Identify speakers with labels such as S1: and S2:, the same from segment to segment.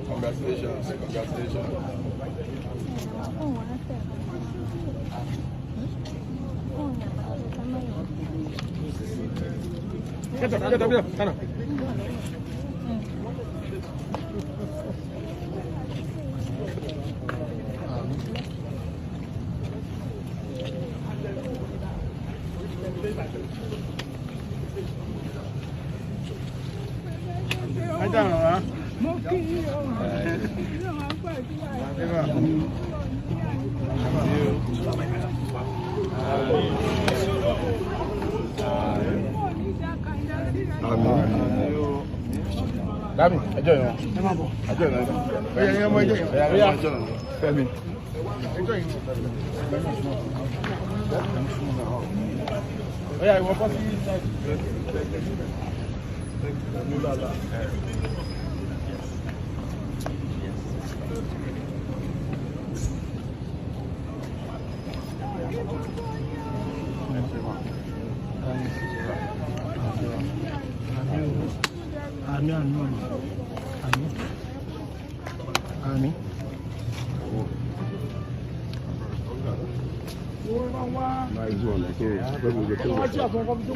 S1: Congratulations. Dami, enjoy you. Enjoy you. Femi. Enjoy you. Yeah, you want to see Ami.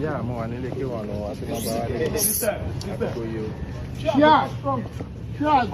S1: Yeah, mo wà nílé K1 lọ àti bàbá rẹ̀. Cheers.